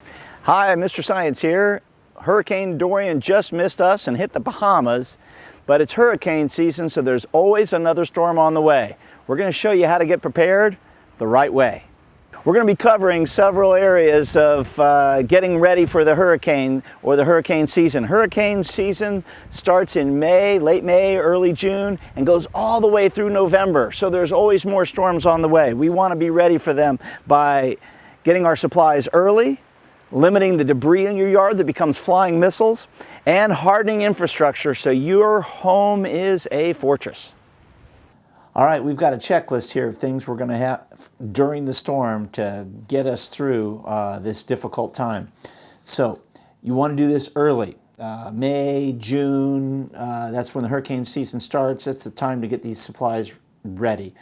Hi, Mr. Science here. Hurricane Dorian just missed us and hit the Bahamas, but it's hurricane season, so there's always another storm on the way. We're going to show you how to get prepared the right way. We're going to be covering several areas of getting ready for the hurricane or the hurricane season. Hurricane season starts in May, late May, early June, and goes all the way through November. So there's always more storms on the way. We want to be ready for them by getting our supplies early, limiting the debris in your yard that becomes flying missiles, and hardening infrastructure so your home is a fortress. All right, we've got a checklist here of things we're going to have during the storm to get us through this difficult time. So you want to do this early. May, June, that's when the hurricane season starts. That's the time to get these supplies ready.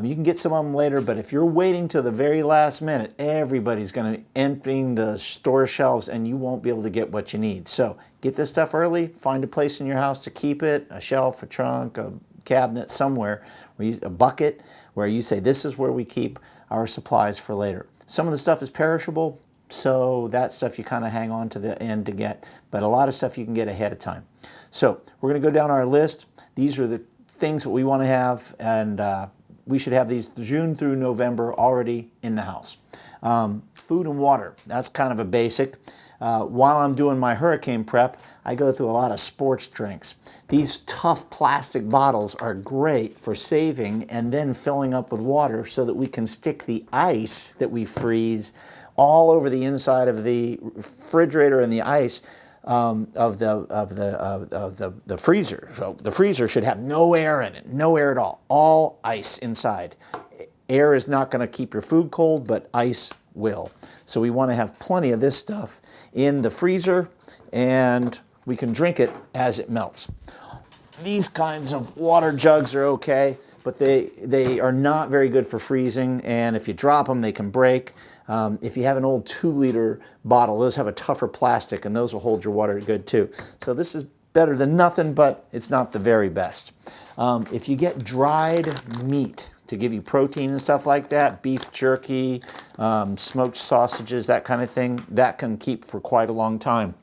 You can get some of them later, but if you're waiting till the very last minute, everybody's going to be emptying the store shelves and you won't be able to get what you need. So get this stuff early, find a place in your house to keep it, a shelf, a trunk, a cabinet, somewhere, a bucket, where you say this is where we keep our supplies for later. Some of the stuff is perishable, so that stuff you kind of hang on to the end to get, but a lot of stuff you can get ahead of time. So we're going to go down our list. These are the things that we want to have, and we should have these June through November already in the house. Food and water, that's kind of a basic. While I'm doing my hurricane prep, I go through a lot of sports drinks. These tough plastic bottles are great for saving and then filling up with water so that we can stick the ice that we freeze all over the inside of the refrigerator and the ice of the freezer. So the freezer should have no air in it, no air at all ice inside. Air is not going to keep your food cold, but ice will. So we want to have plenty of this stuff in the freezer, and we can drink it as it melts. These kinds of water jugs are okay, but they are not very good for freezing, and if you drop them, they can break. If you have an old 2-liter bottle, those have a tougher plastic, and those will hold your water good too. So this is better than nothing, but it's not the very best. If you get dried meat to give you protein and stuff like that, beef jerky, smoked sausages, that kind of thing, that can keep for quite a long time.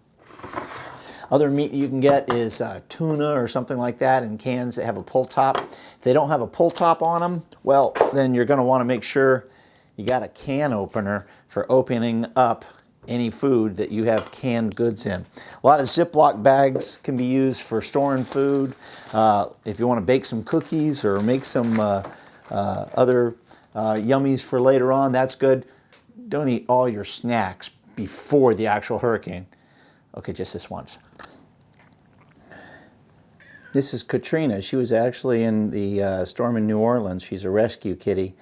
Other meat you can get is tuna or something like that in cans that have a pull top. If they don't have a pull top on them, well, then you're going to want to make sure you got a can opener for opening up any food that you have canned goods in. A lot of Ziploc bags can be used for storing food. If you want to bake some cookies or make some other yummies for later on, that's good. Don't eat all your snacks before the actual hurricane. Okay, just this once. This is Katrina. She was actually in the storm in New Orleans. She's a rescue kitty,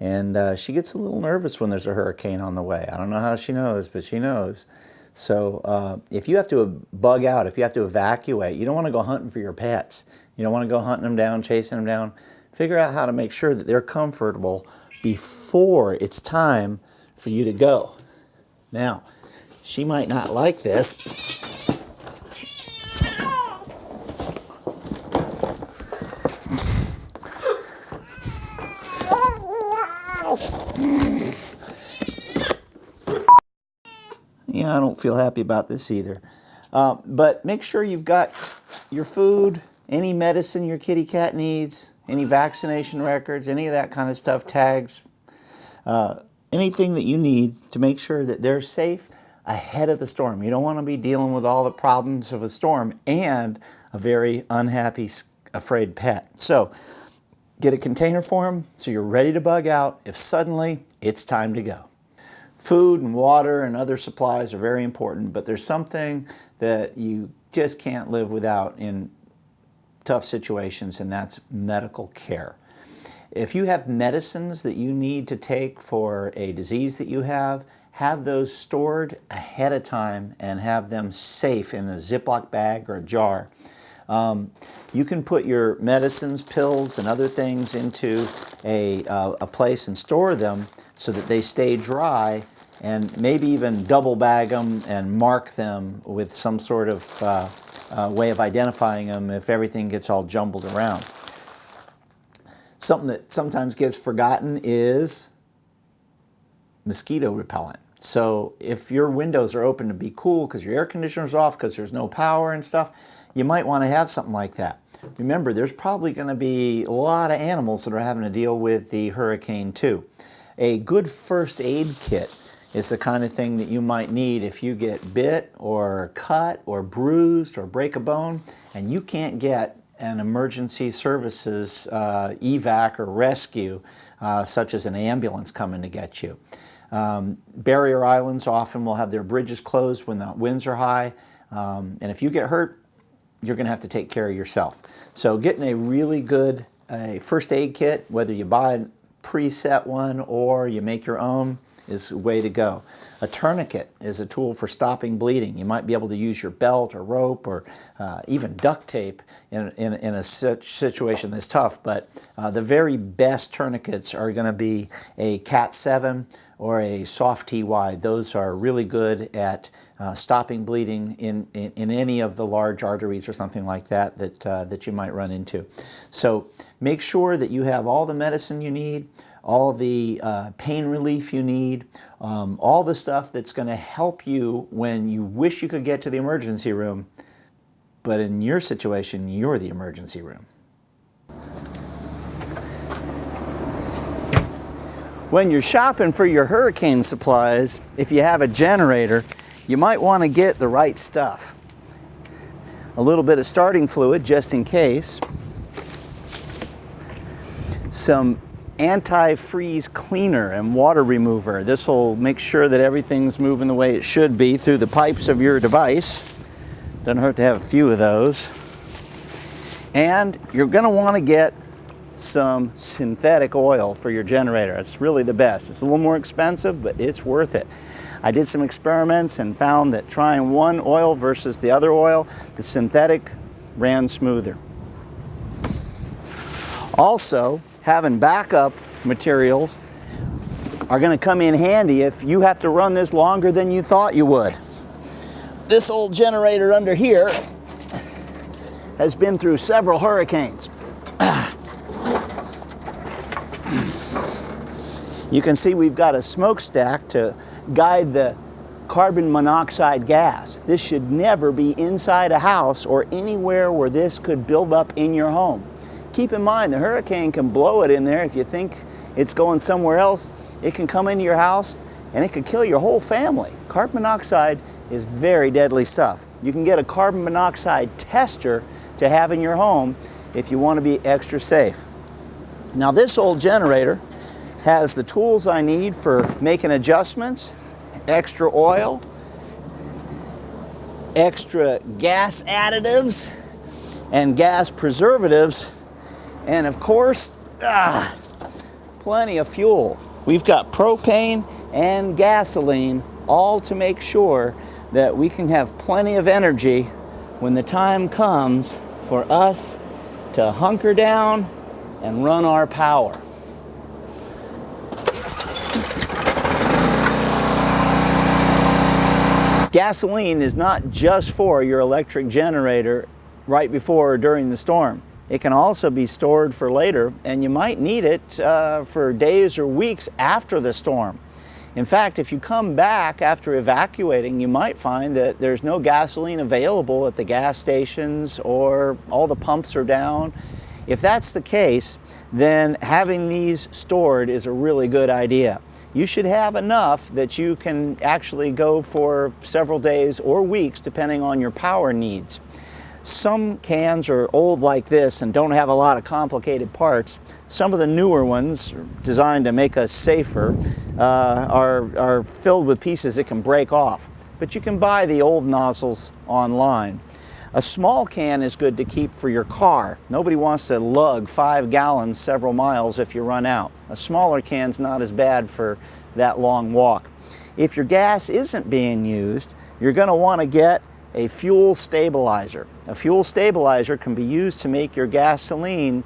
and she gets a little nervous when there's a hurricane on the way. I don't know how she knows, but she knows. So if you have to bug out, if you have to evacuate, you don't want to go hunting for your pets. You don't want to go hunting them down, chasing them down. Figure out how to make sure that they're comfortable before it's time for you to go. Now, she might not like this. Yeah, I don't feel happy about this either. But make sure you've got your food, any medicine your kitty cat needs, any vaccination records, any of that kind of stuff, tags, anything that you need to make sure that they're safe ahead of the storm. You don't want to be dealing with all the problems of a storm and a very unhappy, afraid pet. So get a container for them so you're ready to bug out if suddenly it's time to go. Food and water and other supplies are very important, but there's something that you just can't live without in tough situations, and that's medical care. If you have medicines that you need to take for a disease that you have those stored ahead of time and have them safe in a Ziploc bag or a jar. You can put your medicines, pills, and other things into a place and store them so that they stay dry, and maybe even double bag them and mark them with some sort of way of identifying them if everything gets all jumbled around. Something that sometimes gets forgotten is mosquito repellent. So if your windows are open to be cool because your air conditioner's off because there's no power and stuff, you might want to have something like that. Remember, there's probably going to be a lot of animals that are having to deal with the hurricane too. A good first aid kit is the kind of thing that you might need if you get bit or cut or bruised or break a bone and you can't get an emergency services evac or rescue, such as an ambulance coming to get you. Barrier islands often will have their bridges closed when the winds are high, and if you get hurt, you're going to have to take care of yourself. So getting a really good first aid kit, whether you buy a preset one or you make your own, is the way to go. A tourniquet is a tool for stopping bleeding. You might be able to use your belt or rope or even duct tape in a situation that's tough, but the very best tourniquets are going to be a Cat 7 or a soft TY. Those are really good at stopping bleeding in any of the large arteries or something like that that you might run into. So make sure that you have all the medicine you need, all the pain relief you need, all the stuff that's going to help you when you wish you could get to the emergency room, but in your situation, you're the emergency room. When you're shopping for your hurricane supplies, if you have a generator, you might want to get the right stuff. A little bit of starting fluid just in case. Some anti-freeze cleaner and water remover. This will make sure that everything's moving the way it should be through the pipes of your device. Doesn't hurt to have a few of those. And you're going to want to get some synthetic oil for your generator. It's really the best. It's a little more expensive, but it's worth it. I did some experiments and found that trying one oil versus the other oil, the synthetic ran smoother. Also, having backup materials are going to come in handy if you have to run this longer than you thought you would. This old generator under here has been through several hurricanes. You can see we've got a smokestack to guide the carbon monoxide gas. This should never be inside a house or anywhere where this could build up in your home. Keep in mind, the hurricane can blow it in there. If you think it's going somewhere else, it can come into your house and it could kill your whole family. Carbon monoxide is very deadly stuff. You can get a carbon monoxide tester to have in your home if you want to be extra safe. Now, this old generator has the tools I need for making adjustments, extra oil, extra gas additives, and gas preservatives, and of course, plenty of fuel. We've got propane and gasoline, all to make sure that we can have plenty of energy when the time comes for us to hunker down and run our power. Gasoline is not just for your electric generator right before or during the storm. It can also be stored for later, and you might need it for days or weeks after the storm. In fact, if you come back after evacuating, you might find that there's no gasoline available at the gas stations or all the pumps are down. If that's the case, then having these stored is a really good idea. You should have enough that you can actually go for several days or weeks depending on your power needs. Some cans are old like this and don't have a lot of complicated parts. Some of the newer ones, designed to make us safer, are filled with pieces that can break off. But you can buy the old nozzles online. A small can is good to keep for your car. Nobody wants to lug 5 gallons several miles if you run out. A smaller can's not as bad for that long walk. If your gas isn't being used, you're going to want to get a fuel stabilizer. A fuel stabilizer can be used to make your gasoline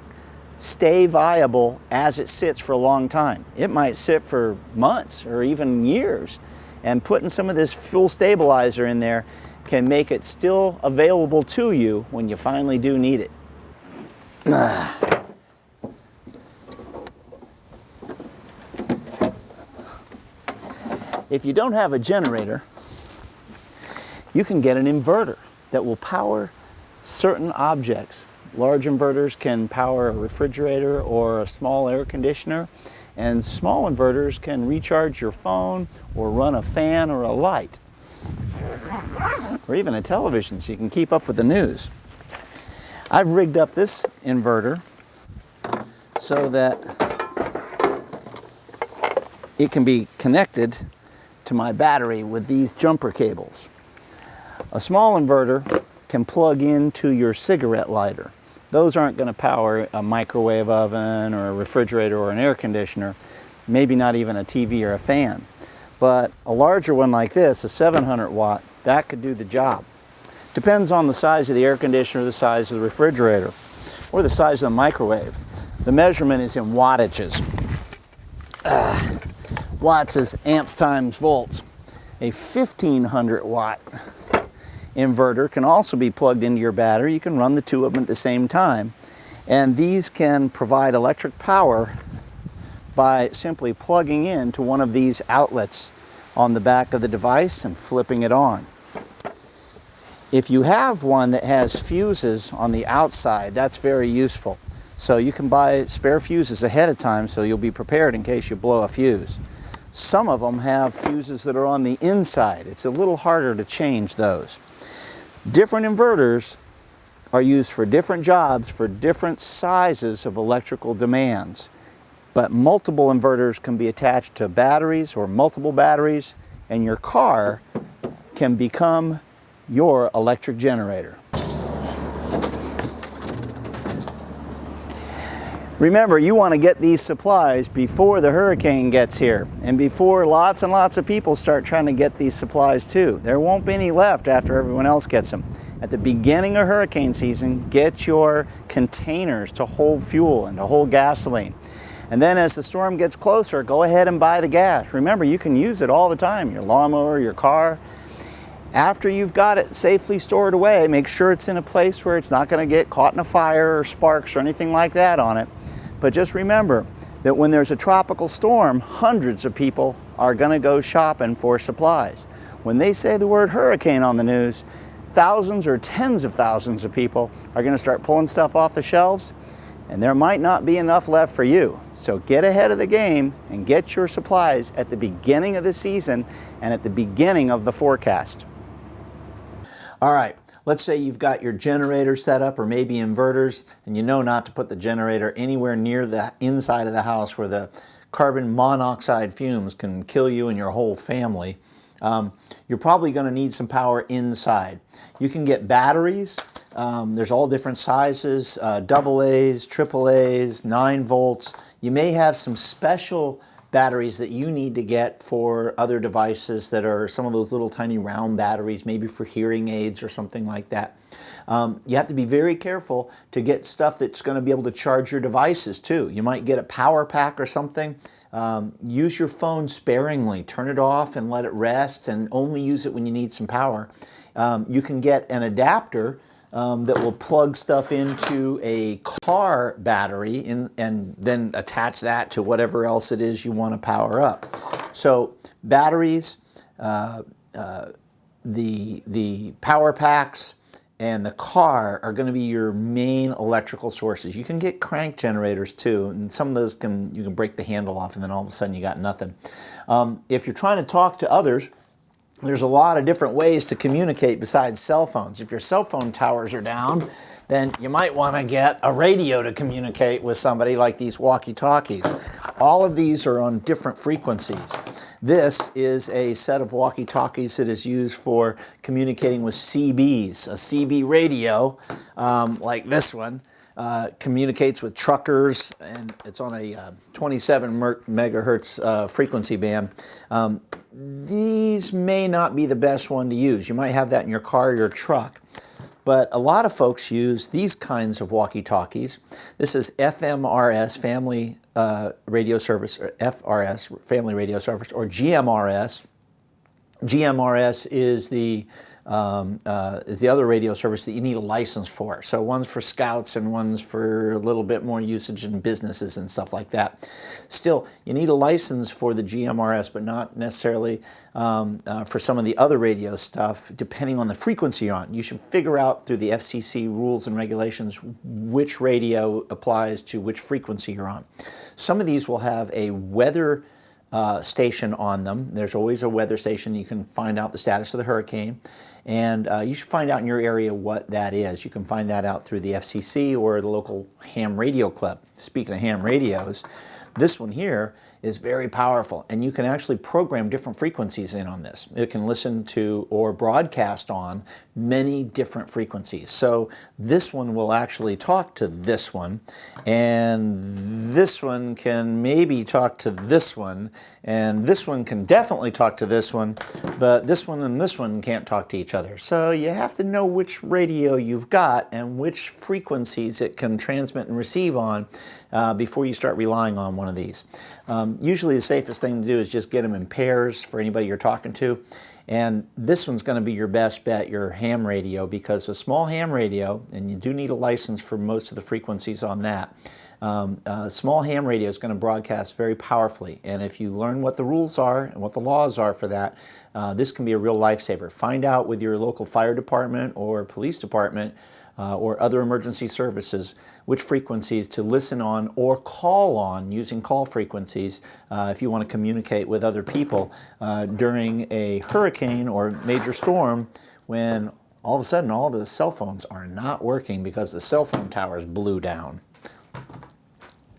stay viable as it sits for a long time. It might sit for months or even years, and putting some of this fuel stabilizer in there can make it still available to you when you finally do need it. If you don't have a generator, you can get an inverter that will power certain objects. Large inverters can power a refrigerator or a small air conditioner, and small inverters can recharge your phone or run a fan or a light, or even a television so you can keep up with the news. I've rigged up this inverter so that it can be connected to my battery with these jumper cables. A small inverter can plug into your cigarette lighter. Those aren't going to power a microwave oven or a refrigerator or an air conditioner, maybe not even a TV or a fan. But a larger one like this, a 700 watt, that could do the job. Depends on the size of the air conditioner, the size of the refrigerator, or the size of the microwave. The measurement is in wattages. Watts is amps times volts. A 1500 watt inverter can also be plugged into your battery. You can run the two of them at the same time. And these can provide electric power by simply plugging into one of these outlets on the back of the device and flipping it on. If you have one that has fuses on the outside, that's very useful. So you can buy spare fuses ahead of time so you'll be prepared in case you blow a fuse. Some of them have fuses that are on the inside. It's a little harder to change those. Different inverters are used for different jobs, for different sizes of electrical demands. But multiple inverters can be attached to batteries or multiple batteries, and your car can become your electric generator. Remember, you want to get these supplies before the hurricane gets here and before lots and lots of people start trying to get these supplies too. There won't be any left after everyone else gets them. At the beginning of hurricane season, get your containers to hold fuel and to hold gasoline. And then as the storm gets closer, go ahead and buy the gas. Remember, you can use it all the time, your lawnmower, your car. After you've got it safely stored away, make sure it's in a place where it's not going to get caught in a fire or sparks or anything like that on it. But just remember that when there's a tropical storm, hundreds of people are going to go shopping for supplies. When they say the word hurricane on the news, thousands or tens of thousands of people are going to start pulling stuff off the shelves, and there might not be enough left for you. So get ahead of the game and get your supplies at the beginning of the season and at the beginning of the forecast. All right. Let's say you've got your generator set up or maybe inverters, and you know not to put the generator anywhere near the inside of the house where the carbon monoxide fumes can kill you and your whole family. You're probably going to need some power inside. You can get batteries. There's all different sizes, AA's, AAA's, 9 volts. You may have some special batteries that you need to get for other devices that are some of those little tiny round batteries, maybe for hearing aids or something like that. You have to be very careful to get stuff that's going to be able to charge your devices too. You might get a power pack or something. Use your phone sparingly. Turn it off and let it rest, and only use it when you need some power. You can get an adapter that will plug stuff into a car battery and then attach that to whatever else it is you want to power up. So batteries, the power packs, and the car are going to be your main electrical sources. You can get crank generators too, and some of those you can break the handle off and then all of a sudden you got nothing. If you're trying to talk to others, there's a lot of different ways to communicate besides cell phones. If your cell phone towers are down, then you might want to get a radio to communicate with somebody, like these walkie-talkies. All of these are on different frequencies. This is a set of walkie-talkies that is used for communicating with CBs. A CB radio, like this one, communicates with truckers, and it's on a 27 megahertz frequency band. These may not be the best one to use. You might have that in your car or your truck. But a lot of folks use these kinds of walkie-talkies. This is FMRS, Family Radio Service, or FRS, Family Radio Service, or GMRS. GMRS is the is the other radio service that you need a license for. So one's for scouts and one's for a little bit more usage in businesses and stuff like that. Still, you need a license for the GMRS, but not necessarily for some of the other radio stuff, depending on the frequency you're on. You should figure out through the FCC rules and regulations which radio applies to which frequency you're on. Some of these will have a weather station on them. There's always a weather station. You can find out the status of the hurricane, and you should find out in your area what that is. You can find that out through the FCC or the local ham radio club. Speaking of ham radios, this one here is very powerful, and you can actually program different frequencies in on this. It can listen to or broadcast on many different frequencies. So this one will actually talk to this one, and this one can maybe talk to this one, and this one can definitely talk to this one, but this one and this one can't talk to each other. So you have to know which radio you've got and which frequencies it can transmit and receive on before you start relying on one of these. Usually the safest thing to do is just get them in pairs for anybody you're talking to. And this one's going to be your best bet, your ham radio, because a small ham radio, and you do need a license for most of the frequencies on that, small ham radio is going to broadcast very powerfully. And if you learn what the rules are and what the laws are for that, this can be a real lifesaver. Find out with your local fire department or police department or other emergency services which frequencies to listen on or call on using call frequencies if you want to communicate with other people during a hurricane or major storm, when all of a sudden all the cell phones are not working because the cell phone towers blew down.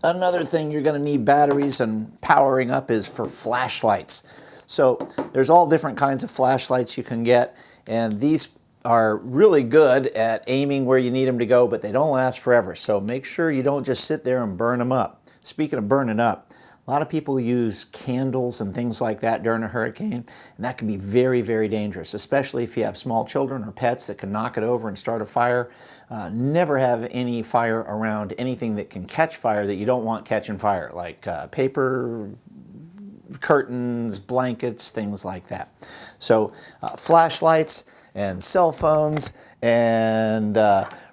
Another thing you're going to need batteries and powering up is for flashlights. So there's all different kinds of flashlights you can get, and these are really good at aiming where you need them to go, but they don't last forever. So make sure you don't just sit there and burn them up. Speaking of burning up, a lot of people use candles and things like that during a hurricane, and that can be very, very dangerous, especially if you have small children or pets that can knock it over and start a fire. Never have any fire around anything that can catch fire that you don't want catching fire, like paper, curtains, blankets, things like that. So flashlights and cell phones and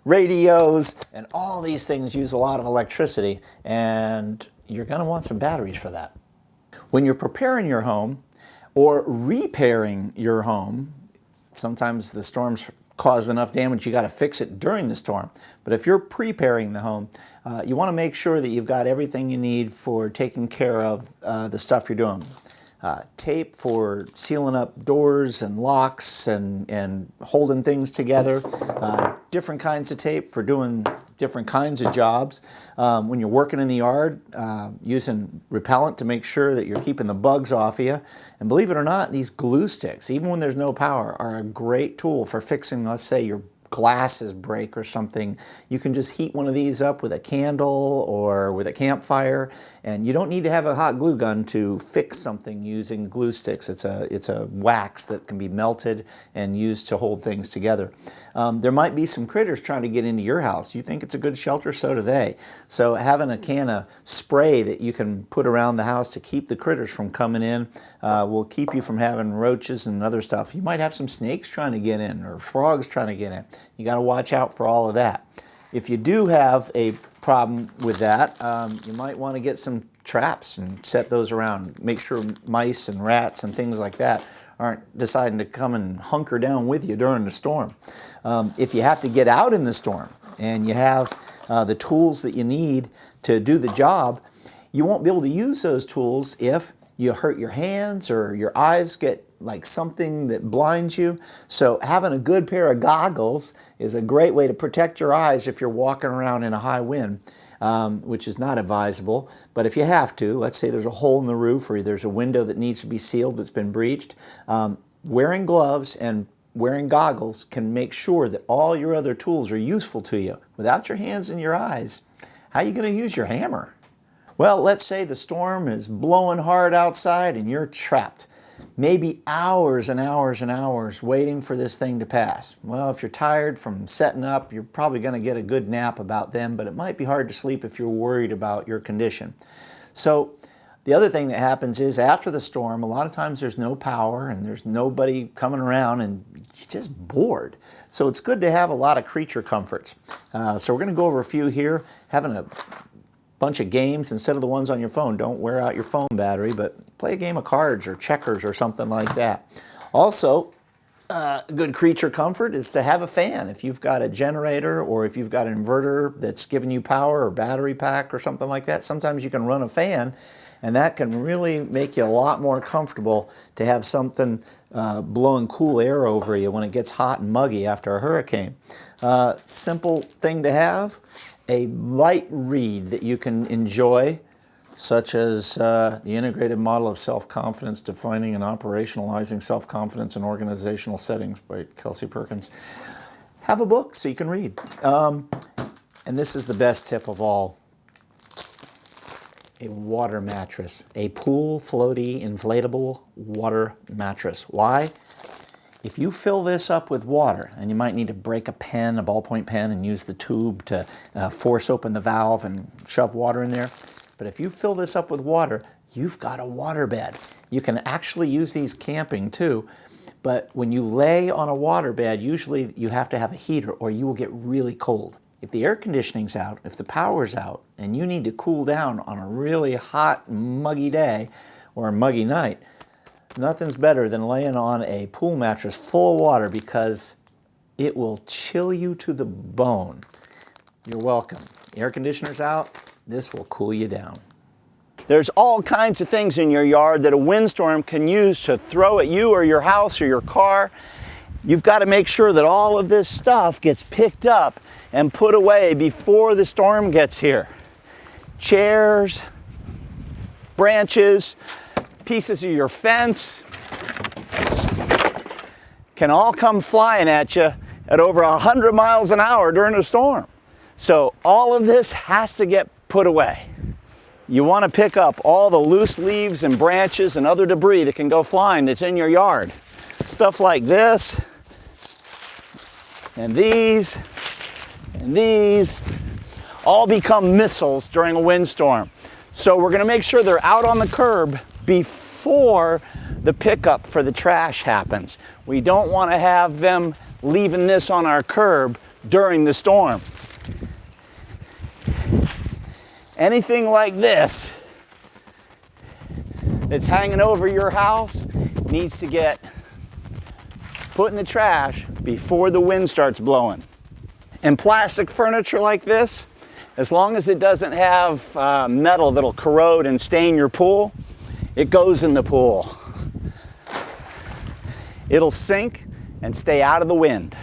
radios and all these things use a lot of electricity, and you're going to want some batteries for that. When you're preparing your home or repairing your home, sometimes the storms cause enough damage you got to fix it during the storm. But if you're preparing the home, you want to make sure that you've got everything you need for taking care of the stuff you're doing. Tape for sealing up doors and locks and holding things together. Different kinds of tape for doing different kinds of jobs. When you're working in the yard, using repellent to make sure that you're keeping the bugs off of you. And believe it or not, these glue sticks, even when there's no power, are a great tool for fixing, let's say, your glasses break or something. You can just heat one of these up with a candle or with a campfire, and you don't need to have a hot glue gun to fix something using glue sticks. It's a wax that can be melted and used to hold things together. There might be some critters trying to get into your house. You think it's a good shelter, so do they. So having a can of spray that you can put around the house to keep the critters from coming in will keep you from having roaches and other stuff. You might have some snakes trying to get in or frogs trying to get in. You got to watch out for all of that. If you do have a problem with that, you might want to get some traps and set those around. Make sure mice and rats and things like that aren't deciding to come and hunker down with you during the storm. If you have to get out in the storm and you have the tools that you need to do the job, you won't be able to use those tools if you hurt your hands or your eyes get like something that blinds you. So having a good pair of goggles is a great way to protect your eyes if you're walking around in a high wind, which is not advisable. But if you have to, let's say there's a hole in the roof or there's a window that needs to be sealed that's been breached, wearing gloves and wearing goggles can make sure that all your other tools are useful to you. Without your hands and your eyes, how are you going to use your hammer? Well, let's say the storm is blowing hard outside and you're trapped. Maybe hours and hours and hours waiting for this thing to pass. Well, if you're tired from setting up, you're probably going to get a good nap about then, but it might be hard to sleep if you're worried about your condition. So the other thing that happens is after the storm, a lot of times there's no power and there's nobody coming around, and you're just bored. So it's good to have a lot of creature comforts. So we're going to go over a few here. Having a bunch of games instead of the ones on your phone. Don't wear out your phone battery, but play a game of cards or checkers or something like that. Also, good creature comfort is to have a fan. If you've got a generator or if you've got an inverter that's giving you power or battery pack or something like that, sometimes you can run a fan, and that can really make you a lot more comfortable to have something blowing cool air over you when it gets hot and muggy after a hurricane. Simple thing to have, a light read that you can enjoy, such as the Integrated Model of Self-Confidence, Defining and Operationalizing Self-Confidence in Organizational Settings by Kelsey Perkins. Have a book so you can read. And this is the best tip of all. A water mattress. A pool floaty inflatable water mattress. Why? If you fill this up with water, and you might need to break a pen, a ballpoint pen, and use the tube to force open the valve and shove water in there. But if you fill this up with water, you've got a water bed. You can actually use these camping too, but when you lay on a water bed, usually you have to have a heater or you will get really cold. If the air conditioning's out, if the power's out, and you need to cool down on a really hot, muggy day or a muggy night, nothing's better than laying on a pool mattress full of water because it will chill you to the bone. You're welcome. Air conditioner's out, this will cool you down. There's all kinds of things in your yard that a windstorm can use to throw at you or your house or your car. You've got to make sure that all of this stuff gets picked up and put away before the storm gets here. Chairs, branches, pieces of your fence can all come flying at you at over 100 miles an hour during a storm. So all of this has to get put away. You want to pick up all the loose leaves and branches and other debris that can go flying that's in your yard. Stuff like this, and these all become missiles during a windstorm. So we're going to make sure they're out on the curb before the pickup for the trash happens. We don't want to have them leaving this on our curb during the storm. Anything like this that's hanging over your house needs to get put in the trash before the wind starts blowing. And plastic furniture like this, as long as it doesn't have metal that'll corrode and stain your pool, it goes in the pool. It'll sink and stay out of the wind.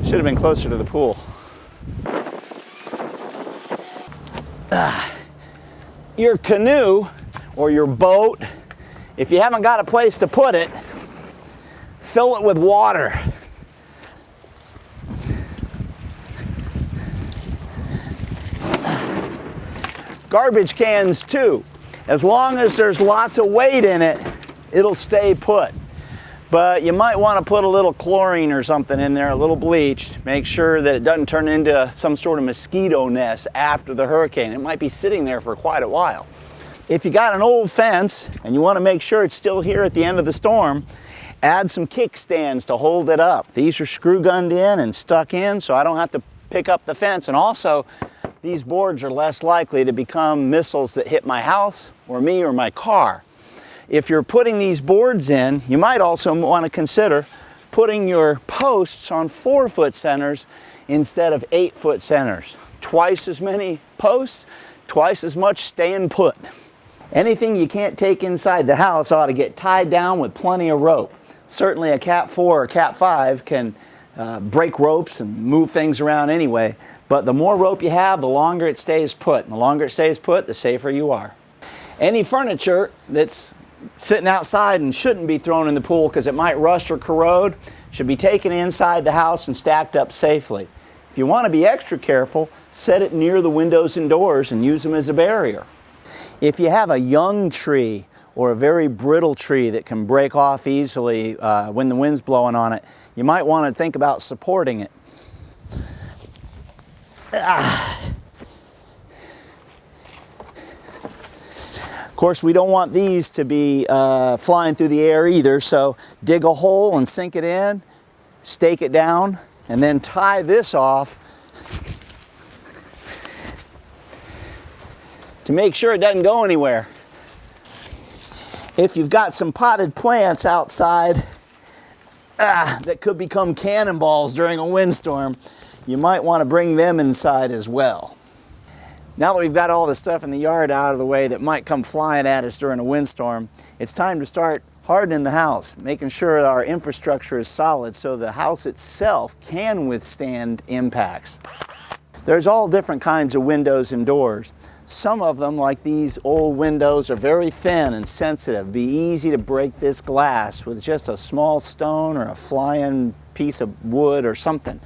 Should have been closer to the pool. Your canoe or your boat, if you haven't got a place to put it, fill it with water. Garbage cans too. As long as there's lots of weight in it, it'll stay put. But you might want to put a little chlorine or something in there, a little bleach. Make sure that it doesn't turn into some sort of mosquito nest after the hurricane. It might be sitting there for quite a while. If you got an old fence and you want to make sure it's still here at the end of the storm, add some kickstands to hold it up. These are screw gunned in and stuck in, so I don't have to pick up the fence. And also, these boards are less likely to become missiles that hit my house or me or my car. If you're putting these boards in, you might also want to consider putting your posts on 4-foot centers instead of 8-foot centers. Twice as many posts, twice as much staying put. Anything you can't take inside the house ought to get tied down with plenty of rope. Certainly a Cat 4 or Cat 5 can break ropes and move things around anyway, but the more rope you have, the longer it stays put. And the longer it stays put, the safer you are. Any furniture that's sitting outside and shouldn't be thrown in the pool because it might rust or corrode should be taken inside the house and stacked up safely. If you want to be extra careful, set it near the windows and doors and use them as a barrier. If you have a young tree or a very brittle tree that can break off easily when the wind's blowing on it, you might want to think about supporting it. course, we don't want these to be flying through the air either, so dig a hole and sink it in, stake it down, and then tie this off to make sure it doesn't go anywhere. If you've got some potted plants outside that could become cannonballs during a windstorm, you might want to bring them inside as well. Now that we've got all the stuff in the yard out of the way that might come flying at us during a windstorm, it's time to start hardening the house, making sure our infrastructure is solid so the house itself can withstand impacts. There's all different kinds of windows and doors. Some of them, like these old windows, are very thin and sensitive. It'd be easy to break this glass with just a small stone or a flying piece of wood or something.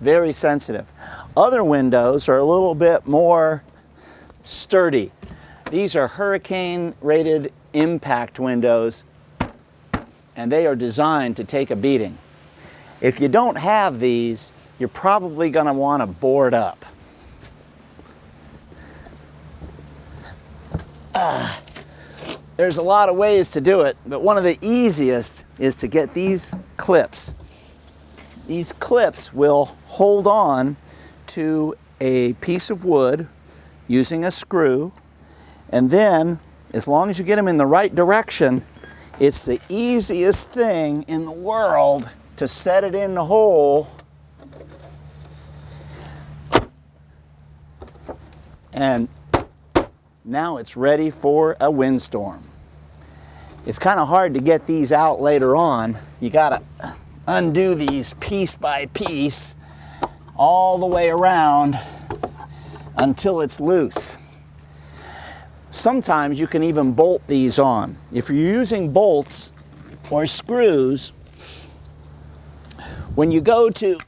Very sensitive. Other windows are a little bit more sturdy. These are hurricane-rated impact windows, and they are designed to take a beating. If you don't have these, you're probably going to want to board up. There's a lot of ways to do it, but one of the easiest is to get these clips. These clips will hold on to a piece of wood using a screw, and then as long as you get them in the right direction, it's the easiest thing in the world to set it in the hole and now it's ready for a windstorm. It's kind of hard to get these out later on. You gotta undo these piece by piece all the way around until it's loose. Sometimes you can even bolt these on. If you're using bolts or screws, when you go to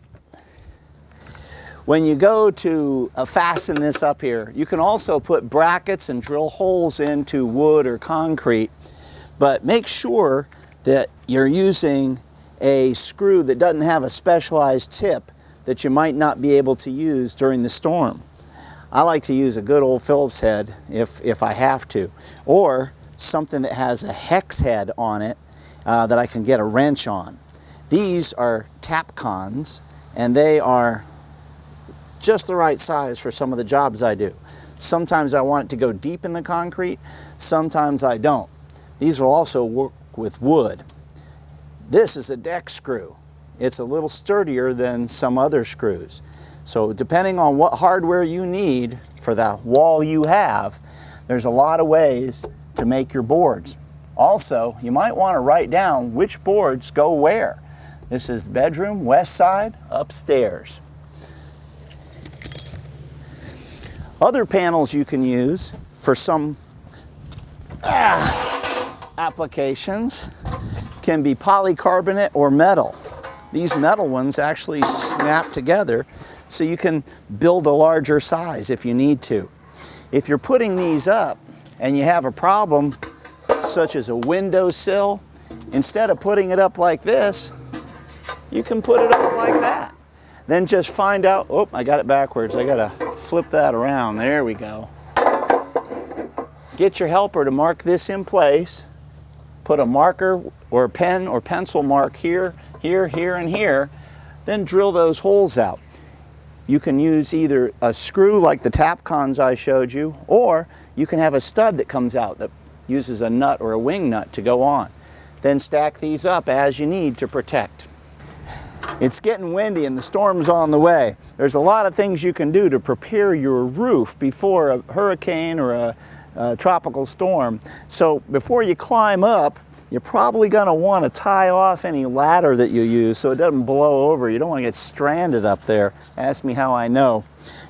fasten this up here, you can also put brackets and drill holes into wood or concrete, but make sure that you're using a screw that doesn't have a specialized tip that you might not be able to use during the storm. I like to use a good old Phillips head if I have to, or something that has a hex head on it that I can get a wrench on. These are Tapcons, and they are just the right size for some of the jobs I do. Sometimes I want it to go deep in the concrete, sometimes I don't. These will also work with wood. This is a deck screw. It's a little sturdier than some other screws. So depending on what hardware you need for the wall you have, there's a lot of ways to make your boards. Also, you might want to write down which boards go where. This is the bedroom, west side, upstairs. Other panels you can use for some applications can be polycarbonate or metal. These metal ones actually snap together so you can build a larger size if you need to. If you're putting these up and you have a problem such as a windowsill, instead of putting it up like this, you can put it up like that. Then just find out, oh, I got it backwards. I gotta flip that around. There we go. Get your helper to mark this in place. Put a marker or a pen or pencil mark here, here, here, and here. Then drill those holes out. You can use either a screw like the Tapcons I showed you, or you can have a stud that comes out that uses a nut or a wing nut to go on. Then stack these up as you need to protect. It's getting windy and the storm's on the way. There's a lot of things you can do to prepare your roof before a hurricane or a tropical storm. So before you climb up, you're probably going to want to tie off any ladder that you use so it doesn't blow over. You don't want to get stranded up there. Ask me how I know.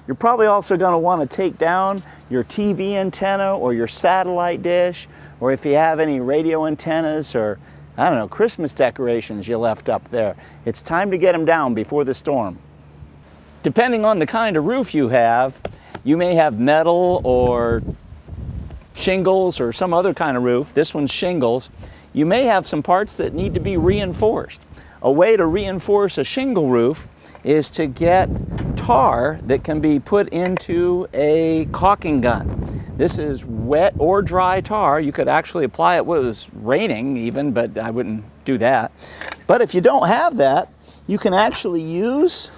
You're probably also going to want to take down your TV antenna or your satellite dish, or if you have any radio antennas or, I don't know, Christmas decorations you left up there. It's time to get them down before the storm. Depending on the kind of roof you have, you may have metal or shingles or some other kind of roof. This one's shingles. You may have some parts that need to be reinforced. A way to reinforce a shingle roof is to get tar that can be put into a caulking gun. This is wet or dry tar. You could actually apply it when it was raining even, but I wouldn't do that. But if you don't have that, you can actually use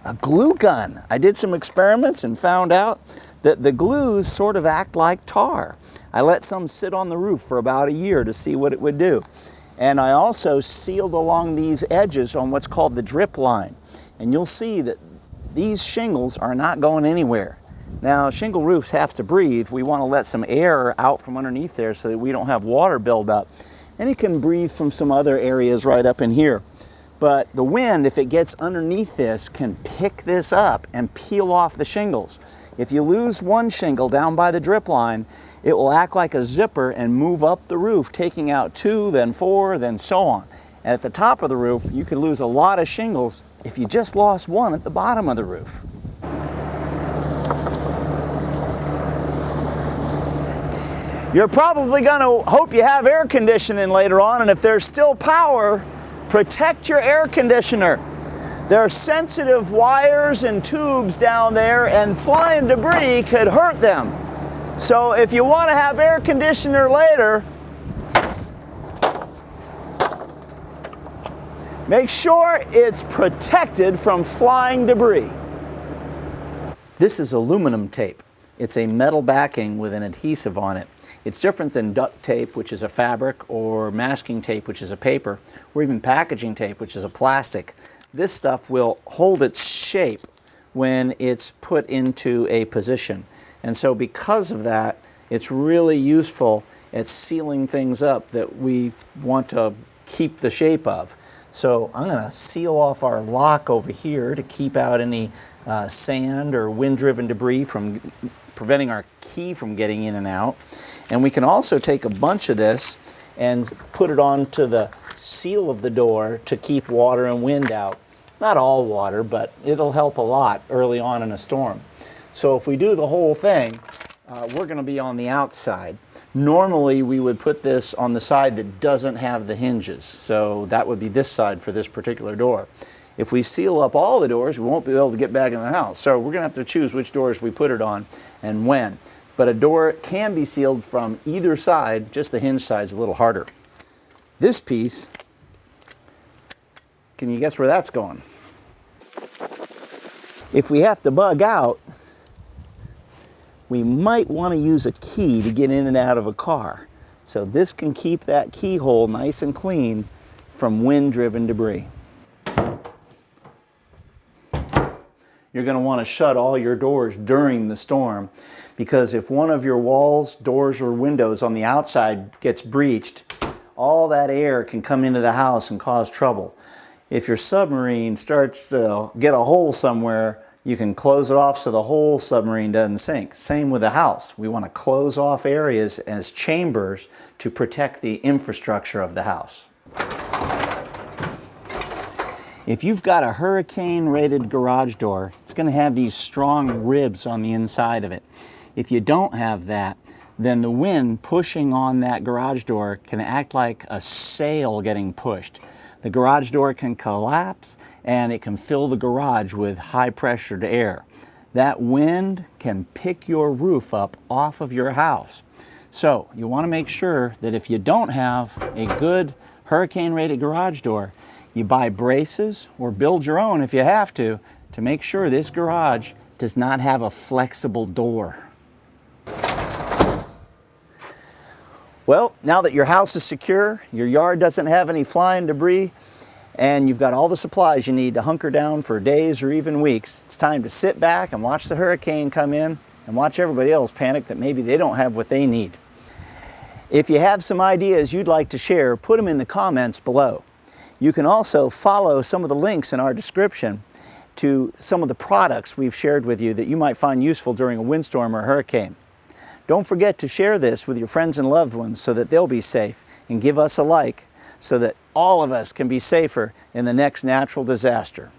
a glue gun. I did some experiments and found out that the glues sort of act like tar. I let some sit on the roof for about a year to see what it would do. And I also sealed along these edges on what's called the drip line. And you'll see that these shingles are not going anywhere. Now, shingle roofs have to breathe. We want to let some air out from underneath there so that we don't have water build up. And it can breathe from some other areas right up in here. But the wind, if it gets underneath this, can pick this up and peel off the shingles. If you lose one shingle down by the drip line, it will act like a zipper and move up the roof, taking out 2, then 4, then so on. And at the top of the roof, you could lose a lot of shingles if you just lost one at the bottom of the roof. You're probably going to hope you have air conditioning later on, and if there's still power, protect your air conditioner. There are sensitive wires and tubes down there, and flying debris could hurt them. So if you want to have air conditioner later, make sure it's protected from flying debris. This is aluminum tape. It's a metal backing with an adhesive on it. It's different than duct tape, which is a fabric, or masking tape, which is a paper, or even packaging tape, which is a plastic. This stuff will hold its shape when it's put into a position. And so because of that, it's really useful at sealing things up that we want to keep the shape of. So I'm going to seal off our lock over here to keep out any sand or wind-driven debris from preventing our key from getting in and out. And we can also take a bunch of this and put it onto the seal of the door to keep water and wind out. Not all water, but it'll help a lot early on in a storm. So if we do the whole thing, we're going to be on the outside. Normally we would put this on the side that doesn't have the hinges. So that would be this side for this particular door. If we seal up all the doors, we won't be able to get back in the house. So we're going to have to choose which doors we put it on and when. But a door can be sealed from either side, just the hinge side's a little harder. This piece, can you guess where that's going? If we have to bug out, we might want to use a key to get in and out of a car. So this can keep that keyhole nice and clean from wind-driven debris. You're going to want to shut all your doors during the storm, because if one of your walls, doors, or windows on the outside gets breached, all that air can come into the house and cause trouble. If your submarine starts to get a hole somewhere, you can close it off so the whole submarine doesn't sink. Same with the house. We want to close off areas as chambers to protect the infrastructure of the house. If you've got a hurricane-rated garage door, it's going to have these strong ribs on the inside of it. If you don't have that, then the wind pushing on that garage door can act like a sail getting pushed. The garage door can collapse and it can fill the garage with high-pressured air. That wind can pick your roof up off of your house. So you want to make sure that if you don't have a good hurricane-rated garage door, you buy braces or build your own if you have to make sure this garage does not have a flexible door. Well, now that your house is secure, your yard doesn't have any flying debris, and you've got all the supplies you need to hunker down for days or even weeks, it's time to sit back and watch the hurricane come in and watch everybody else panic that maybe they don't have what they need. If you have some ideas you'd like to share, put them in the comments below. You can also follow some of the links in our description to some of the products we've shared with you that you might find useful during a windstorm or hurricane. Don't forget to share this with your friends and loved ones so that they'll be safe, and give us a like so that all of us can be safer in the next natural disaster.